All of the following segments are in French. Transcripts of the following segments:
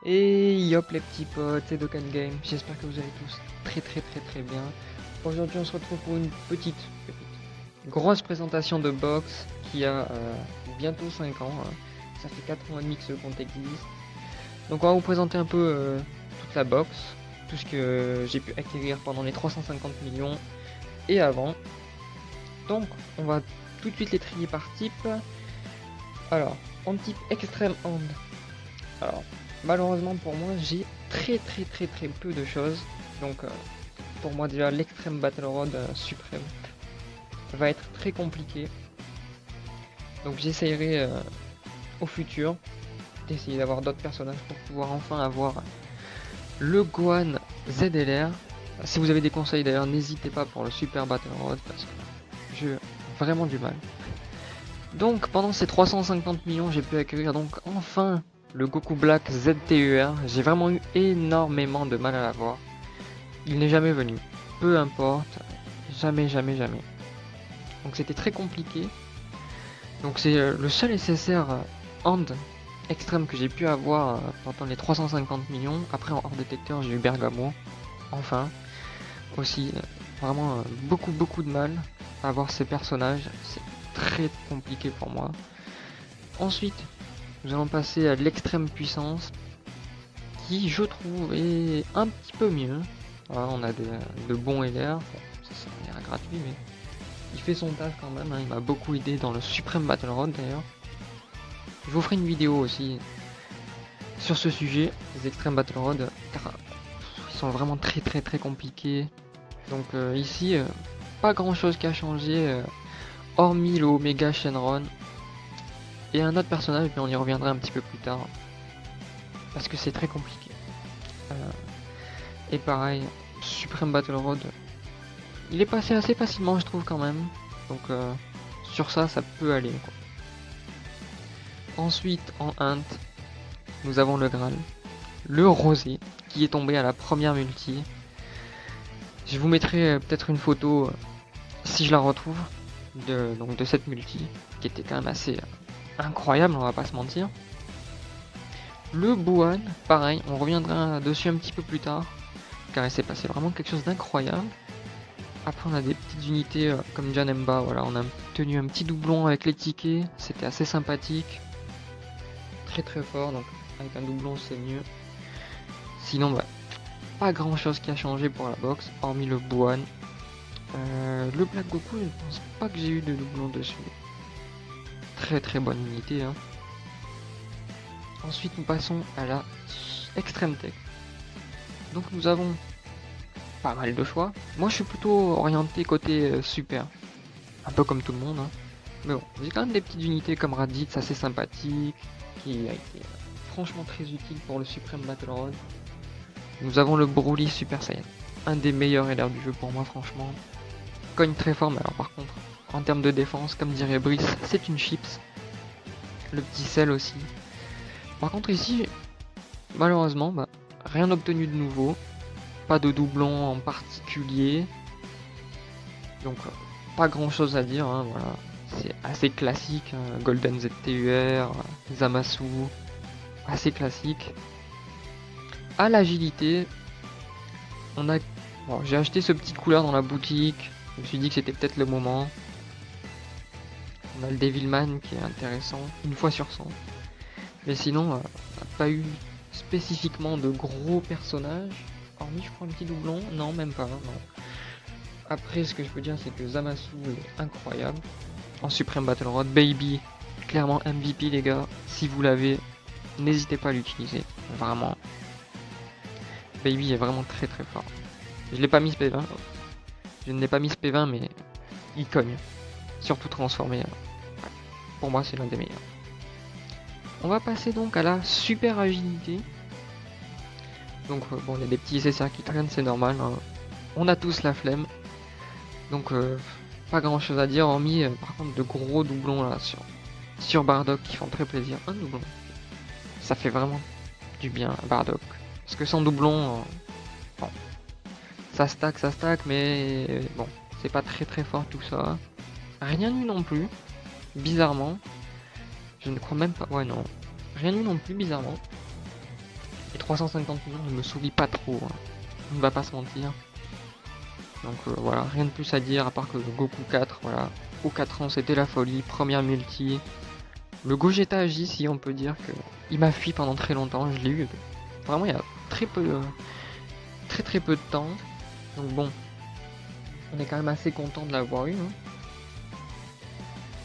Et yop les petits potes, c'est Dokkan Game, j'espère que vous allez tous très bien. Aujourd'hui on se retrouve pour une grosse présentation de box qui a bientôt 5 ans, hein. Ça fait 4 ans et demi que ce compte existe. Donc on va vous présenter un peu toute la box, tout ce que j'ai pu acquérir pendant les 350 millions et avant. Donc on va tout de suite les trier par type. Alors, en type extrême hand. Alors, malheureusement pour moi, j'ai très peu de choses. Donc, pour moi déjà, l'extrême Battle Rod suprême va être très compliqué. Donc, j'essayerai au futur d'essayer d'avoir d'autres personnages pour pouvoir enfin avoir le Gohan ZLR. Si vous avez des conseils d'ailleurs, n'hésitez pas pour le Super Battle Rod parce que j'ai vraiment du mal. Donc, pendant ces 350 millions, j'ai pu acquérir donc enfin le Goku Black ZTUR. J'ai vraiment eu énormément de mal à l'avoir. Il n'est jamais venu. Peu importe. Jamais. Donc c'était très compliqué. Donc c'est le seul SSR Hand extrême que j'ai pu avoir pendant les 350 millions. Après en hors détecteur j'ai eu Bergamo. Enfin. Aussi vraiment beaucoup de mal à avoir ces personnages. C'est très compliqué pour moi. Ensuite, nous allons passer à l'extrême puissance qui je trouve est un petit peu mieux. Voilà, on a de bons LR, bon, ça a l'air gratuit mais il fait son taf quand même, hein. Il m'a beaucoup aidé dans le Supreme Battle Road d'ailleurs. Je vous ferai une vidéo aussi sur ce sujet, les Extreme Battle Road, car ils sont vraiment très compliqués. Donc ici, pas grand chose qui a changé, hormis le Omega Shenron. Et un autre personnage, mais on y reviendra un petit peu plus tard, parce que c'est très compliqué. Et pareil, Supreme Battle Road, il est passé assez facilement je trouve quand même. Donc sur ça peut aller, quoi. Ensuite en Int, nous avons le Graal, le Rosé, qui est tombé à la première multi. Je vous mettrai peut-être une photo si je la retrouve de cette multi, qui était quand même assez incroyable, on va pas se mentir. Le Buan, pareil, on reviendra dessus un petit peu plus tard, car il s'est passé vraiment quelque chose d'incroyable. Après on a des petites unités comme Janemba, voilà, on a tenu un petit doublon avec les tickets, c'était assez sympathique. Très fort, donc avec un doublon c'est mieux. Sinon bah, pas grand chose qui a changé pour la box, hormis le Buan. Le Black Goku, je ne pense pas que j'ai eu de doublon dessus. Très bonne unité, hein. Ensuite nous passons à la Extreme Tech. Donc nous avons pas mal de choix. Moi je suis plutôt orienté côté super. Un peu comme tout le monde, hein. Mais bon, j'ai quand même des petites unités comme Raditz assez sympathique, qui a été franchement très utile pour le Supreme Battle Road. Nous avons le Broly Super Saiyan, un des meilleurs LR du jeu pour moi franchement. Cogne très fort, mais alors par contre, en termes de défense, comme dirait Brice, c'est une chips. Le petit sel aussi. Par contre ici, malheureusement, bah, rien obtenu de nouveau. Pas de doublon en particulier. Donc pas grand chose à dire, hein, voilà. C'est assez classique, hein. Golden ZTUR, Zamasu, assez classique. À l'agilité, on a, bon, j'ai acheté ce petit couleur dans la boutique. Je me suis dit que c'était peut-être le moment. On a le Devilman qui est intéressant, une fois sur 100. Mais sinon, on n'a pas eu spécifiquement de gros personnages. Hormis, je crois, un petit doublon. Non, même pas. Non. Après, ce que je peux dire, c'est que Zamasu est incroyable. En Supreme Battle Road, Baby, clairement MVP les gars. Si vous l'avez, n'hésitez pas à l'utiliser. Vraiment. Baby est vraiment très fort. Je l'ai pas mis P20. Je ne l'ai pas mis P20, mais il cogne. Surtout transformé. Ouais. Pour moi, c'est l'un des meilleurs. On va passer donc à la super agilité. Donc bon, il y a des petits SSR qui traînent, c'est normal, hein. On a tous la flemme. Donc pas grand chose à dire, hormis par contre de gros doublons là sur Bardock qui font très plaisir. Un doublon, ça fait vraiment du bien à Bardock. Parce que sans doublon, bon, ça stack, mais bon, c'est pas très fort tout ça. Rien eu non plus, bizarrement. Je ne crois même pas, ouais non. Rien eu non plus, bizarrement. 350 millions ne me sourit pas trop, hein. On ne va pas se mentir. Donc voilà, rien de plus à dire à part que le Goku 4, voilà. Au 4 ans c'était la folie, première multi. Le Gogeta Agi, si on peut dire que il m'a fui pendant très longtemps, je l'ai eu vraiment il y a très peu, très peu de temps. Donc bon, on est quand même assez content de l'avoir eu, hein.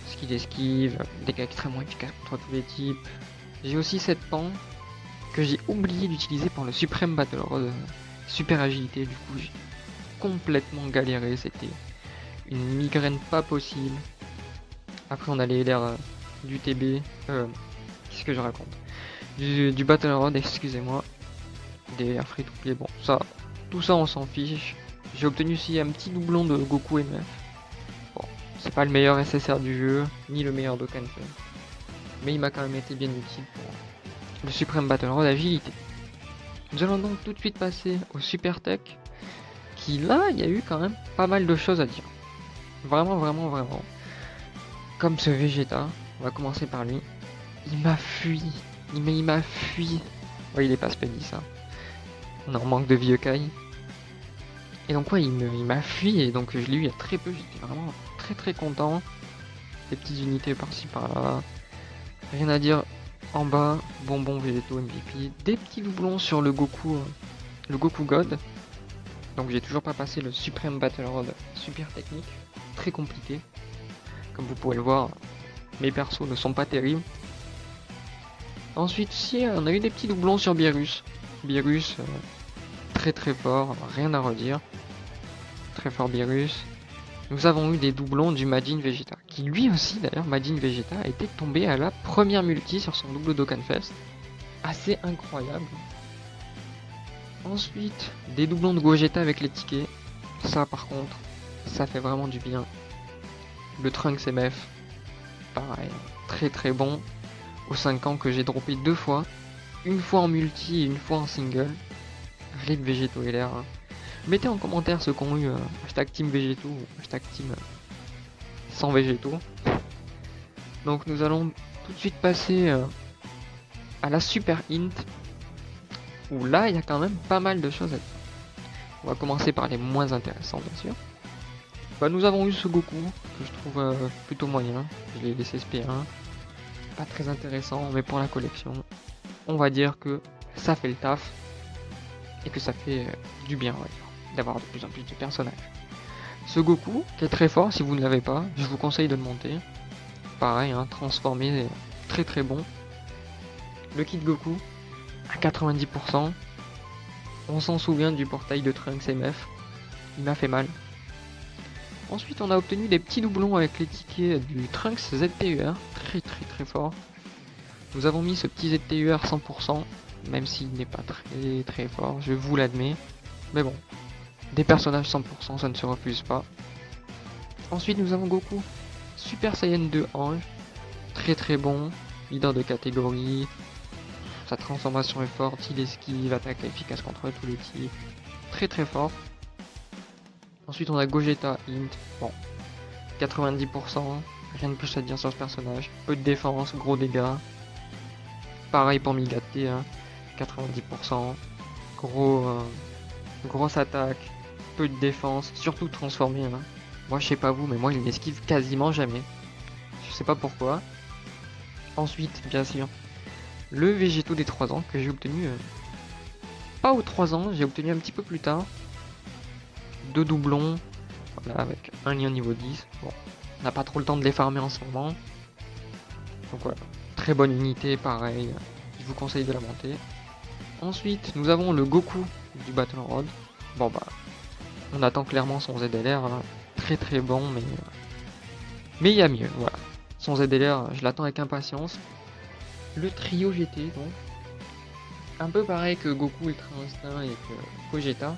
Parce qu'il esquive, dégâts extrêmement efficaces contre tous les types. J'ai aussi cette pan que j'ai oublié d'utiliser pour le Supreme Battle Rod, super agilité, du coup j'ai complètement galéré, c'était une migraine pas possible. Après on a les LR du TB, qu'est-ce que je raconte, du Battle Rod, excusez-moi, des air free to play, bon ça, tout ça on s'en fiche. J'ai obtenu aussi un petit doublon de Goku MF. Bon, c'est pas le meilleur SSR du jeu, ni le meilleur Dokkan-Fest, mais il m'a quand même été bien utile pour le Supreme Battle Rod agilité. Nous allons donc tout de suite passer au Super Tech, qui là, il y a eu quand même pas mal de choses à dire. Vraiment, vraiment, vraiment. Comme ce Vegeta, on va commencer par lui. Il m'a fui. Il m'a fui. Ouais, il est pas Spady ça. On en manque de vieux Kai. Et donc ouais, il m'a fui et donc je l'ai eu il y a très peu. J'étais vraiment très très content. Des petites unités par-ci par-là. Rien à dire. En bas, bonbon Végétaux MVP. Des petits doublons sur le Goku God. Donc j'ai toujours pas passé le Supreme Battle Rod super technique. Très compliqué. Comme vous pouvez le voir, mes persos ne sont pas terribles. Ensuite, si on a eu des petits doublons sur Beerus. Beerus, très très fort, rien à redire. Très fort Beerus. Nous avons eu des doublons du Majin Vegeta, qui lui aussi d'ailleurs, Majin Vegeta, était tombé à la première multi sur son double Dokkan-Fest. Assez incroyable. Ensuite, des doublons de Gogeta avec les tickets. Ça par contre, ça fait vraiment du bien. Le Trunks MF, pareil, très très bon. Aux 5 ans que j'ai droppé 2 fois. Une fois en multi et une fois en single. RIP Végétaux LR. Mettez en commentaire ceux qui ont eu hashtag Team Végétaux ou hashtag Team sans Végétaux. Donc nous allons tout de suite passer à la Super Int. Où là il y a quand même pas mal de choses à dire. On va commencer par les moins intéressants bien sûr. Bah, nous avons eu ce Goku que je trouve plutôt moyen. Je l'ai laissé SP1. Pas très intéressant, mais pour la collection, on va dire que ça fait le taf et que ça fait du bien, on va dire, d'avoir de plus en plus de personnages. Ce Goku, qui est très fort, si vous ne l'avez pas, je vous conseille de le monter. Pareil, hein, transformé, très très bon. Le kit Goku, à 90%. On s'en souvient du portail de Trunks MF. Il m'a fait mal. Ensuite, on a obtenu des petits doublons avec les tickets du Trunks ZTUR, très très très fort. Nous avons mis ce petit ZTUR 100%, même s'il n'est pas très très fort, je vous l'admets. Mais bon, des personnages 100%, ça ne se refuse pas. Ensuite, nous avons Goku, Super Saiyan 2 Ange, très très bon, leader de catégorie. Sa transformation est forte, il esquive, attaque efficace contre tous les types, très très fort. Ensuite on a Gogeta Int, bon, 90%, rien de plus à dire sur ce personnage, peu de défense, gros dégâts. Pareil pour Migate, hein, 90%, grosse attaque, peu de défense, surtout transformé. Hein. Moi je sais pas vous, mais moi il n'esquive quasiment jamais. Je sais pas pourquoi. Ensuite, bien sûr, le Végétaux des 3 ans que j'ai obtenu, pas aux 3 ans, j'ai obtenu un petit peu plus tard. 2 doublons, voilà, avec un lien niveau 10. Bon, on n'a pas trop le temps de les farmer en ce moment. Donc voilà, très bonne unité, pareil, je vous conseille de la monter. Ensuite, nous avons le Goku du Battle Rod. Bon bah, on attend clairement son ZLR, hein. Très très bon, mais il y a mieux, voilà. Son ZLR, je l'attends avec impatience. Le trio GT, donc, un peu pareil que Goku Ultra Instinct et que Gogeta.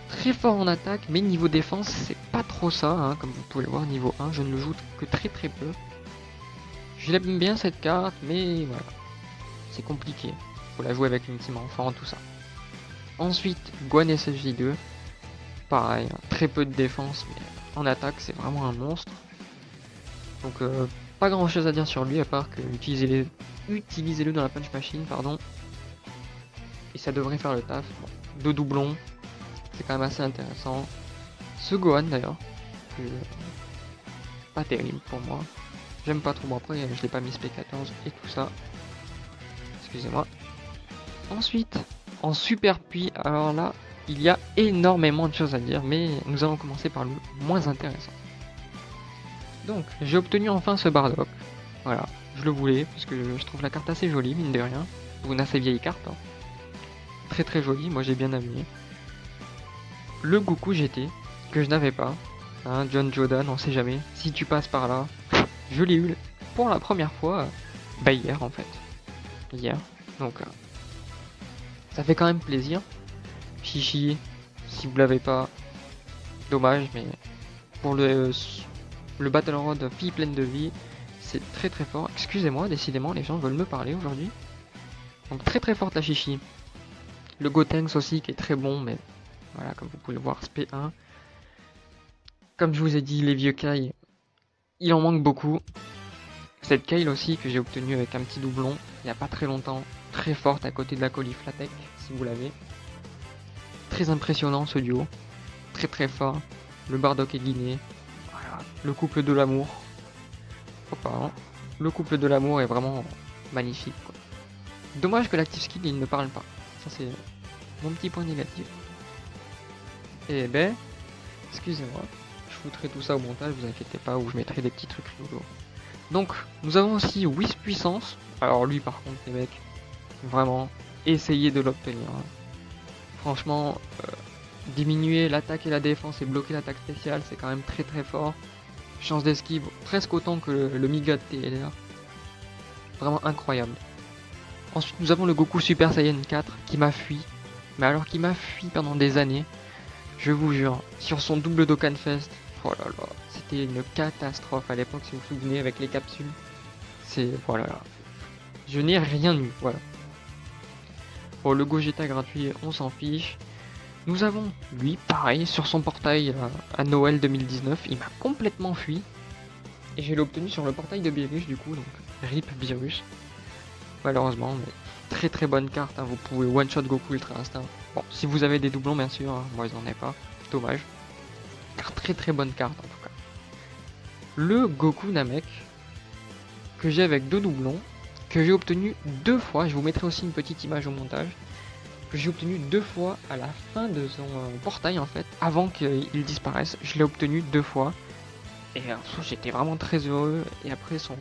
Très fort en attaque, mais niveau défense, c'est pas trop ça, hein, comme vous pouvez le voir, niveau 1, je ne le joue que très très peu. Je l'aime bien cette carte, mais voilà, c'est compliqué. Faut la jouer avec une team enfant, tout ça. Ensuite, Gohan SSJ2, pareil, hein, très peu de défense, mais en attaque, c'est vraiment un monstre. Donc, pas grand chose à dire sur lui, à part que utilisez-le dans la punch machine, pardon. Et ça devrait faire le taf. Bon, 2 doublons, c'est quand même assez intéressant. Ce Gohan d'ailleurs, que pas terrible pour moi. J'aime pas trop, bon après je l'ai pas mis SP14 et tout ça. Excusez-moi. Ensuite, en super puits, alors là, il y a énormément de choses à dire, mais nous allons commencer par le moins intéressant. Donc, j'ai obtenu enfin ce Bardock. Voilà, je le voulais, parce que je trouve la carte assez jolie, mine de rien. Pour une assez vieille carte. Hein. Très très jolie, moi j'ai bien aimé. Le Goku GT, que je n'avais pas. Hein, John Jordan, on sait jamais. Si tu passes par là, je l'ai eu pour la première fois, bah hier en fait. Hier. Donc, ça fait quand même plaisir. Chichi, si vous l'avez pas, dommage, mais pour le Battle Road fille pleine de vie, c'est très très fort. Excusez-moi, décidément, les gens veulent me parler aujourd'hui. Donc très très forte la Chichi. Le Gotenks aussi qui est très bon, mais voilà, comme vous pouvez le voir, SP1. Comme je vous ai dit, les vieux Kai, il en manque beaucoup. Cette Kale aussi que j'ai obtenue avec un petit doublon il n'y a pas très longtemps, très forte à côté de la Cauliflatech, si vous l'avez. Très impressionnant ce duo, très très fort. Le Bardock et Guinée, voilà. Le couple de l'amour. Hein. Le couple de l'amour est vraiment magnifique. Quoi. Dommage que l'Active Skill il ne parle pas. Ça c'est mon petit point négatif. Et ben, excusez-moi, je foutrai tout ça au montage, vous inquiétez pas, où je mettrai des petits trucs rigolos. Donc, nous avons aussi Whis Puissance. Alors lui par contre les mecs, vraiment, essayez de l'obtenir. Hein. Franchement, diminuer l'attaque et la défense et bloquer l'attaque spéciale, c'est quand même très très fort. Chance d'esquive presque autant que le Miga de TLR. Vraiment incroyable. Ensuite nous avons le Goku Super Saiyan 4 qui m'a fui. Mais alors qu'il m'a fui pendant des années. Je vous jure, sur son double Dokkan Fest, oh là là, c'était une catastrophe à l'époque si vous vous souvenez avec les capsules. C'est, voilà, je n'ai rien eu, voilà. Bon, le Gogeta gratuit, on s'en fiche. Nous avons, lui, pareil, sur son portail à Noël 2019, il m'a complètement fui. Et je l'ai obtenu sur le portail de Beerus du coup, donc RIP Beerus. Malheureusement, mais très très bonne carte, hein, vous pouvez one-shot Goku Ultra Instinct. Bon, si vous avez des doublons bien sûr, hein, moi j'en ai pas, dommage. Très très bonne carte en tout cas. Le Goku Namek, que j'ai avec 2 doublons, que j'ai obtenu 2 fois, je vous mettrai aussi une petite image au montage, que j'ai obtenu 2 fois à la fin de son portail en fait, avant qu'il disparaisse, je l'ai obtenu 2 fois. Et j'étais vraiment très heureux, et après son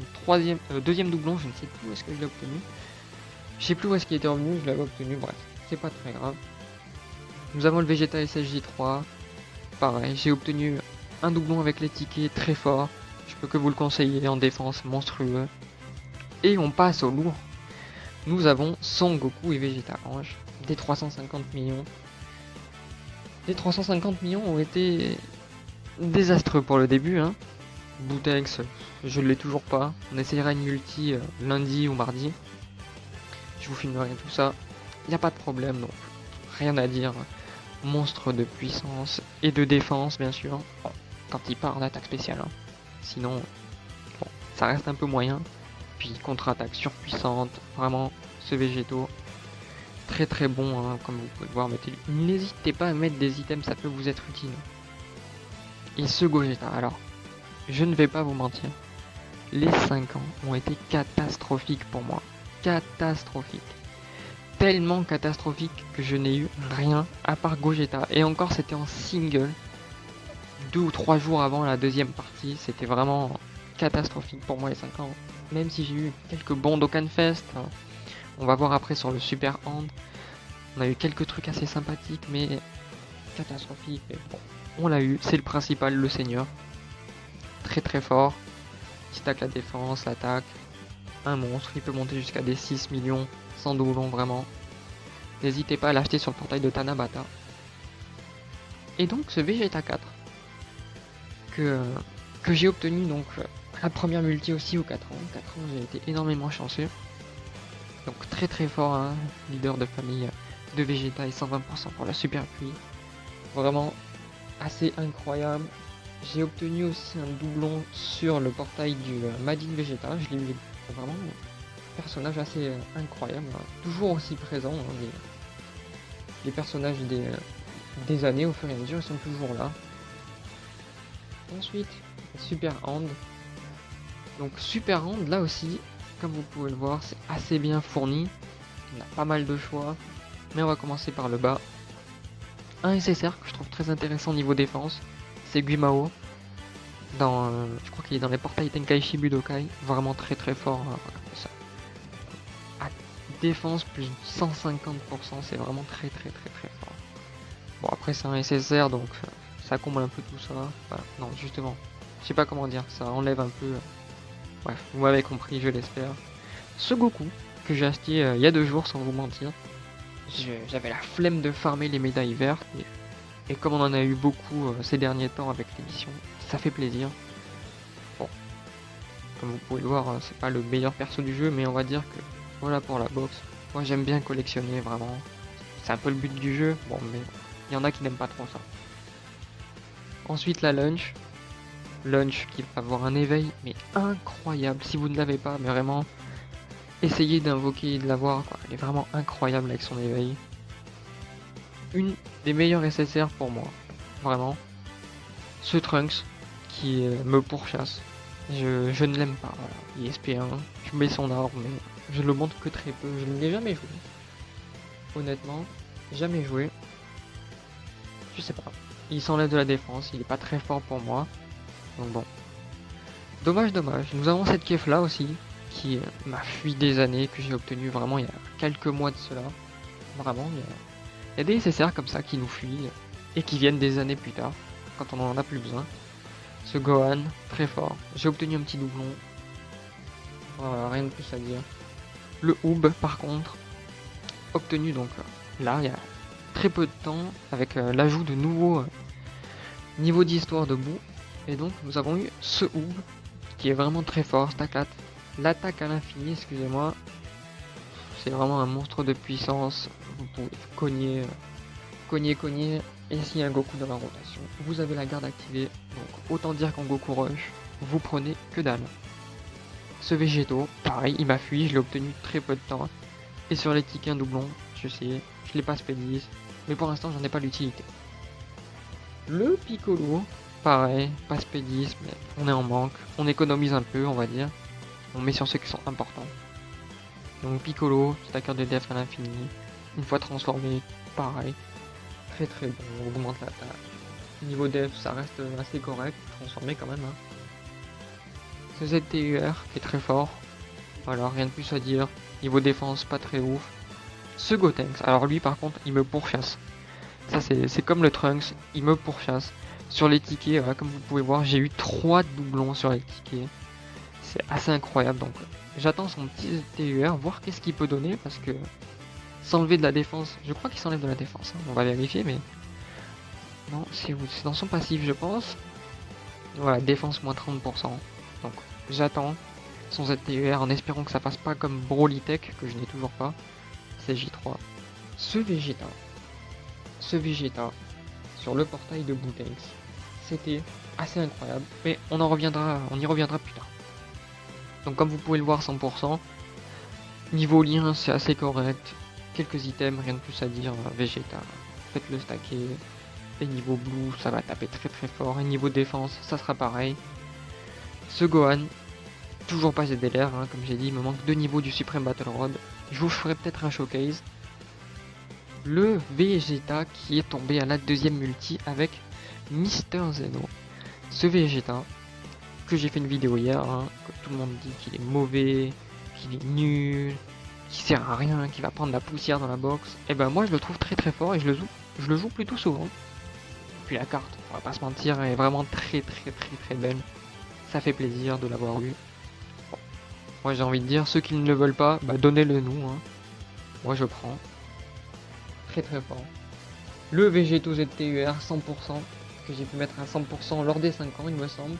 deuxième doublon, je ne sais plus où est-ce que je l'ai obtenu. Je sais plus où est-ce qu'il était revenu, je l'avais obtenu, bref, c'est pas très grave. Nous avons le Vegeta SSJ3, pareil, j'ai obtenu un doublon avec les tickets très fort, je peux que vous le conseiller en défense monstrueux. Et on passe au lourd, nous avons Son Goku et Vegeta Ange, des 350 millions. Les 350 millions ont été désastreux pour le début, hein. Boutex, je l'ai toujours pas, on essayera une multi lundi ou mardi. Je vous filmerai tout ça, il n'y a pas de problème, donc rien à dire. Monstre de puissance et de défense, bien sûr, bon, quand il part en attaque spéciale. Hein. Sinon, bon, ça reste un peu moyen. Puis contre-attaque surpuissante, vraiment, ce végétaux, très très bon, hein, comme vous pouvez le voir. N'hésitez pas à mettre des items, ça peut vous être utile. Et ce Gogeta, alors, je ne vais pas vous mentir, les 5 ans ont été catastrophiques pour moi. Catastrophiques. Tellement catastrophique que je n'ai eu rien à part Gogeta. Et encore c'était en single. 2 ou 3 jours avant la deuxième partie. C'était vraiment catastrophique pour moi les 5 ans. Même si j'ai eu quelques bons Dokkan Fest. On va voir après sur le Super Hand. On a eu quelques trucs assez sympathiques mais catastrophiques. Mais bon, on l'a eu. C'est le principal, le seigneur. Très très fort. Il stack la défense, l'attaque. Un monstre. Il peut monter jusqu'à des 6 millions. Sans doublon vraiment. N'hésitez pas à l'acheter sur le portail de Tanabata. Et donc ce Vegeta 4 que j'ai obtenu donc la première multi aussi aux 4 ans. 4 ans j'ai été énormément chanceux. Donc très très fort, hein, leader de famille de Vegeta et 120% pour la super pluie. Vraiment assez incroyable. J'ai obtenu aussi un doublon sur le portail du Majin Vegeta. Je l'ai eu vraiment personnage assez incroyable, hein. Toujours aussi présent, hein, les personnages des années, au fur et à mesure, ils sont toujours là. Ensuite, Super Hand. Donc Super Hand, là aussi, comme vous pouvez le voir, c'est assez bien fourni. On a pas mal de choix, mais on va commencer par le bas. Un SSR que je trouve très intéressant niveau défense, c'est Guimao. Je crois qu'il est dans les portails Tenkaichi Budokai, vraiment très très fort. Ça. À défense plus 150%, c'est vraiment très très très très fort. Bon après c'est un SSR donc ça comble un peu tout ça. Enfin, non justement, je sais pas comment dire, ça enlève un peu. Bref, vous m'avez compris, je l'espère. Ce Goku que j'ai acheté il y a 2 jours sans vous mentir. J'avais la flemme de farmer les médailles vertes et comme on en a eu beaucoup ces derniers temps avec l'émission, ça fait plaisir. Bon, comme vous pouvez le voir, c'est pas le meilleur perso du jeu, mais on va dire que voilà pour la boxe. Moi j'aime bien collectionner vraiment. C'est un peu le but du jeu, bon mais il y en a qui n'aiment pas trop ça. Ensuite la Lunch. Lunch qui va avoir un éveil mais incroyable. Si vous ne l'avez pas, mais vraiment, essayez d'invoquer et de l'avoir, quoi. Elle est vraiment incroyable avec son éveil. Une des meilleures SSR pour moi, vraiment. Ce Trunks qui me pourchasse. Je ne l'aime pas, voilà. Il est SP1, je mets son arme, mais je le montre que très peu. Je ne l'ai jamais joué. Honnêtement, jamais joué. Je sais pas. Il s'enlève de la défense, il est pas très fort pour moi. Donc bon. Dommage. Nous avons cette Kef là aussi, qui m'a fui des années, que j'ai obtenu vraiment il y a quelques mois de cela. Vraiment, il y a des SSR comme ça qui nous fuient et qui viennent des années plus tard, quand on en a plus besoin. Ce Gohan, très fort. J'ai obtenu un petit doublon. Voilà, rien de plus à dire. Le Oob, par contre, obtenu donc là, il y a très peu de temps, avec l'ajout de nouveaux niveaux d'histoire debout. Et donc, nous avons eu ce Oob, qui est vraiment très fort. L'attaque à l'infini, excusez-moi. C'est vraiment un monstre de puissance. Vous pouvez cogner. Et s'il y a un Goku dans la rotation, vous avez la garde activée. Donc autant dire qu'en Goku Rush, vous prenez que dalle. Ce Végéto, pareil, il m'a fui, je l'ai obtenu très peu de temps. Et sur les tickets un doublon, je sais, je l'ai pas Spédis, mais pour l'instant j'en ai pas l'utilité. Le Piccolo, pareil, pas Spédis, mais on est en manque. On économise un peu, on va dire. On met sur ceux qui sont importants. Donc Piccolo, stacker de def à l'infini. Une fois transformé, pareil. Très très bon, on augmente l'attaque. Niveau def, ça reste assez correct, transformé quand même. Hein. Ce ZTUR qui est très fort. Voilà, rien de plus à dire. Niveau défense, pas très ouf. Ce Gotenks, alors lui par contre, il me pourchasse. Ça c'est comme le Trunks, il me pourchasse. Sur les tickets, voilà, comme vous pouvez voir, j'ai eu 3 doublons sur les tickets. C'est assez incroyable, donc j'attends son petit ZTUR, voir qu'est-ce qu'il peut donner, parce que s'enlever de la défense, je crois qu'il s'enlève de la défense, hein. On va vérifier, mais non, c'est dans son passif, je pense. Voilà, défense moins 30%. Donc j'attends son ZTUR en espérant que ça passe pas comme Broly Tech, que je n'ai toujours pas. C'est J3. Ce Vegeta sur le portail de Boutenks, c'était assez incroyable, mais on y reviendra plus tard. Donc comme vous pouvez le voir 100%, niveau lien c'est assez correct. Quelques items, rien de plus à dire. Vegeta, faites-le stacker. Et niveau blue, ça va taper très très fort. Et niveau défense, ça sera pareil. Ce Gohan, toujours pas ZDLR, hein, comme j'ai dit, il me manque 2 niveaux du Supreme Battle Rod. Je vous ferai peut-être un showcase. Le Vegeta qui est tombé à la 2ème multi avec Mister Zeno. Ce Vegeta, que j'ai fait une vidéo hier, hein, que tout le monde dit qu'il est mauvais, qu'il est nul, qui sert à rien, qui va prendre la poussière dans la box, et ben moi je le trouve très très fort et je le joue plutôt souvent. Puis la carte, on va pas se mentir, elle est vraiment très très très très belle. Ça fait plaisir de l'avoir eu. Bon. Moi j'ai envie de dire, ceux qui ne le veulent pas, bah donnez-le nous. Hein. Moi je prends. Très très fort. Le Végéto ZTUR 100%, que j'ai pu mettre à 100% lors des 5 ans il me semble.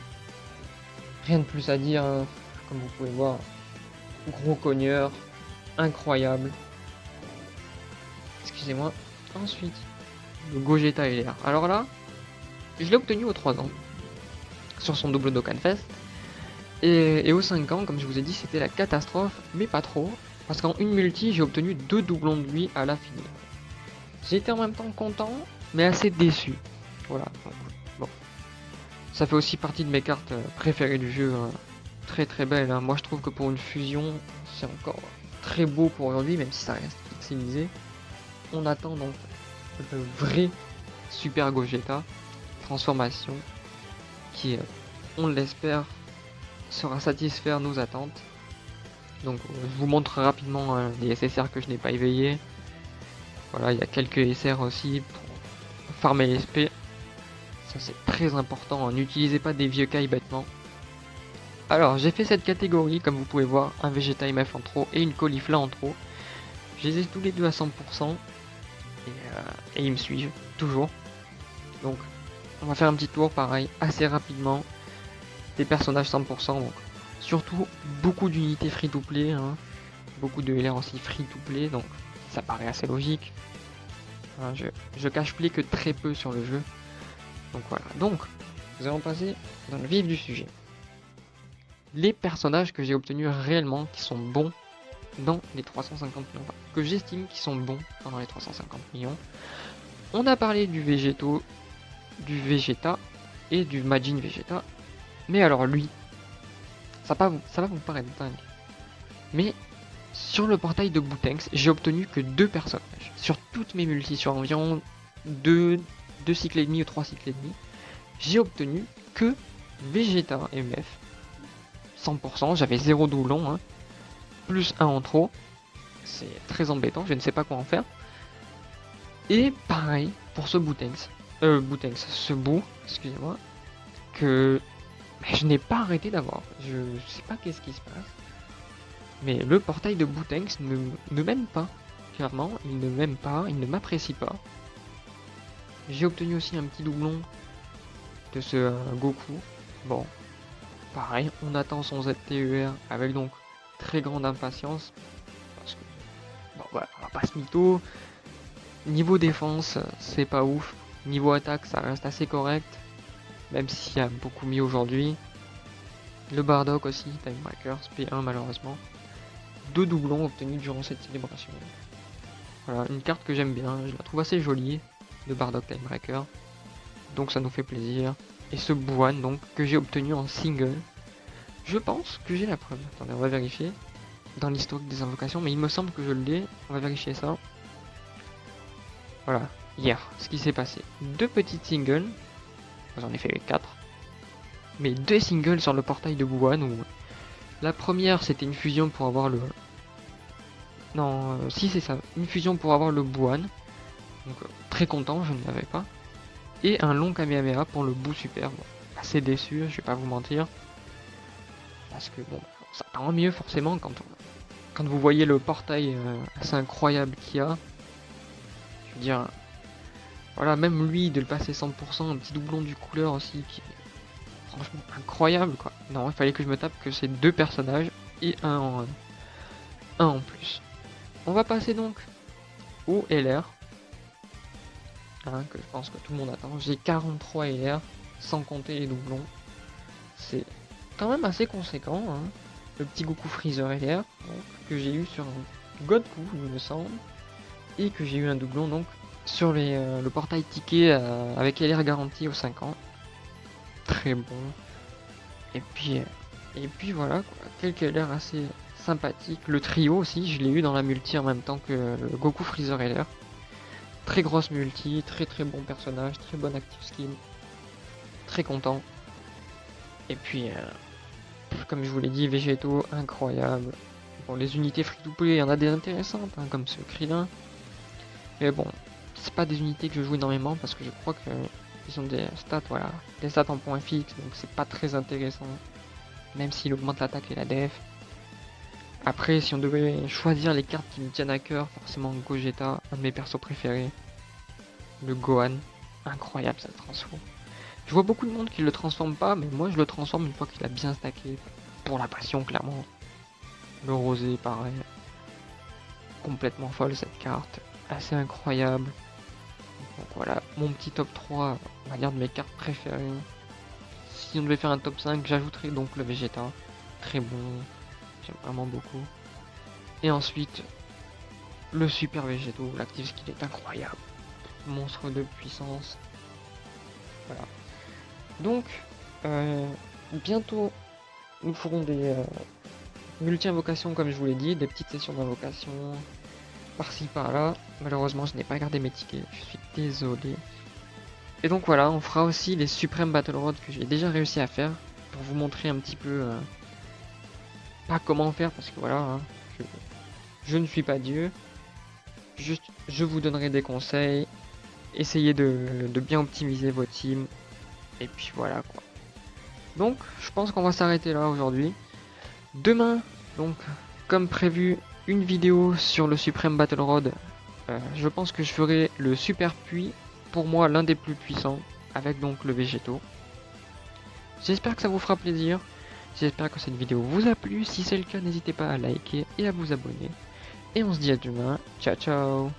Rien de plus à dire, hein. Comme vous pouvez voir. Gros cogneur, incroyable. Excusez-moi. Ensuite, le Gogeta LR. Alors là, je l'ai obtenu aux 3 ans. Sur son double Dokkan Fest. Et aux 5 ans, comme je vous ai dit, c'était la catastrophe, mais pas trop. Parce qu'en une multi, j'ai obtenu 2 doublons de lui à la finale. J'étais en même temps content, mais assez déçu. Voilà. Donc, bon. Ça fait aussi partie de mes cartes préférées du jeu. Hein. Très très belle. Hein. Moi je trouve que pour une fusion, c'est encore très beau pour aujourd'hui, même si ça reste pixelisé. On attend donc le vrai Super Gogeta transformation qui, on l'espère, sera satisfaire nos attentes. Donc je vous montre rapidement les SSR que je n'ai pas éveillés. Voilà, il y a quelques SR aussi pour farmer l'SP. Ça c'est très important, n'utilisez pas des vieux cailles bêtement. Alors j'ai fait cette catégorie, comme vous pouvez voir, un Vegeta MF en trop et une Caulifla en trop. Je les ai tous les deux à 100% et ils me suivent, toujours. Donc on va faire un petit tour pareil, assez rapidement. Des personnages 100%, donc surtout beaucoup d'unités free to play, hein. Beaucoup de LR aussi free to play, donc ça paraît assez logique. Hein, je cache play que très peu sur le jeu. Donc voilà, donc nous allons passer dans le vif du sujet. Les personnages que j'ai obtenus réellement qui sont bons dans les 350 millions, que j'estime qui sont bons pendant les 350 millions. On a parlé du Végéto, du Vegeta et du Majin Vegeta, mais alors lui, ça va vous paraître dingue, mais sur le portail de Boutenx, j'ai obtenu que 2 personnages, sur toutes mes multis, sur environ 2 cycles et demi ou 3 cycles et demi, j'ai obtenu que Vegeta MF, 100%, j'avais 0 doublon, hein, plus 1 en trop, c'est très embêtant, je ne sais pas quoi en faire. Et pareil pour ce ce bout, excusez-moi, que je n'ai pas arrêté d'avoir. Je sais pas qu'est-ce qui se passe. Mais le portail de Boutenx ne m'aime pas. Clairement, il ne m'aime pas, il ne m'apprécie pas. J'ai obtenu aussi un petit doublon de ce Goku. Bon, pareil, on attend son ZTER avec donc très grande impatience. Parce que, bon voilà, on va pas se mytho. Niveau défense, c'est pas ouf. Niveau attaque, ça reste assez correct. Même s'il y a beaucoup mieux aujourd'hui. Le Bardock aussi, Time Breakers, P1 malheureusement. 2 doublons obtenus durant cette célébration. Voilà, une carte que j'aime bien, je la trouve assez jolie, de Bardock Time Breaker. Donc ça nous fait plaisir. Et ce Buan donc que j'ai obtenu en single. Je pense que j'ai la preuve. Attendez, on va vérifier dans l'historique des invocations, mais il me semble que je l'ai. On va vérifier ça. Voilà, hier, ce qui s'est passé. 2 petites singles, j'en ai fait 4, mais 2 singles sur le portail de Buan où la première c'était une fusion pour avoir le... Non, si c'est ça, une fusion pour avoir le Buan, donc très content, je ne l'avais pas, et un long Kamehameha pour le Buu Super, bon, assez déçu, je vais pas vous mentir, parce que bon, ça rend mieux forcément quand vous voyez le portail assez incroyable qu'il y a. Je veux dire, voilà, même lui, de le passer 100%, un petit doublon du couleur aussi, qui est franchement incroyable, quoi. Non, il fallait que je me tape que ces 2 personnages et un en plus. On va passer donc au LR, hein, que je pense que tout le monde attend. J'ai 43 LR, sans compter les doublons. C'est quand même assez conséquent, hein. Le petit Goku Freezer LR, donc, que j'ai eu sur un Godku, il me semble, et que j'ai eu un doublon donc sur le portail ticket avec LR garantie aux 5 ans. Très bon. Et puis voilà, quoi. Quelques LR assez sympathiques. Le trio aussi, je l'ai eu dans la multi en même temps que le Goku Freezer LR. Très grosse multi, très très bon personnage, très bon active skill. Très content. Et puis, comme je vous l'ai dit, Végéto, incroyable. Bon, les unités free-to-play, il y en a des intéressantes, hein, comme ce Krillin. Mais bon, c'est pas des unités que je joue énormément parce que je crois que ils ont des stats, voilà, des stats en points fixes, donc c'est pas très intéressant. Même s'il augmente l'attaque et la def. Après, si on devait choisir les cartes qui me tiennent à cœur, forcément Gogeta, un de mes persos préférés. Le Gohan, incroyable ça transforme. Je vois beaucoup de monde qui le transforme pas, mais moi je le transforme une fois qu'il a bien stacké. Pour la passion, clairement. Le rosé, pareil. Complètement folle cette carte. Assez incroyable. Donc voilà, mon petit top 3, on va dire, de mes cartes préférées. Si on devait faire un top 5, j'ajouterais donc le Vegeta. Très bon. J'aime vraiment beaucoup. Et ensuite, le Super Végéto, l'active skill est incroyable. monstre de puissance. Voilà. Donc, bientôt, nous ferons des multi-invocations, comme je vous l'ai dit, des petites sessions d'invocation, par-ci, par-là. Malheureusement, je n'ai pas gardé mes tickets, je suis désolé. Et donc voilà, on fera aussi les suprêmes Battle Road que j'ai déjà réussi à faire, pour vous montrer un petit peu, pas comment faire, parce que voilà, hein, je ne suis pas Dieu. Juste, je vous donnerai des conseils, essayez de bien optimiser vos teams, et puis voilà quoi. Donc, je pense qu'on va s'arrêter là aujourd'hui. Demain, donc, comme prévu, une vidéo sur le Supreme Battle Road. Je pense que je ferai le Super Puits, pour moi l'un des plus puissants, avec donc le Végéto. J'espère que ça vous fera plaisir. J'espère que cette vidéo vous a plu. Si c'est le cas, n'hésitez pas à liker et à vous abonner. Et on se dit à demain. Ciao ciao.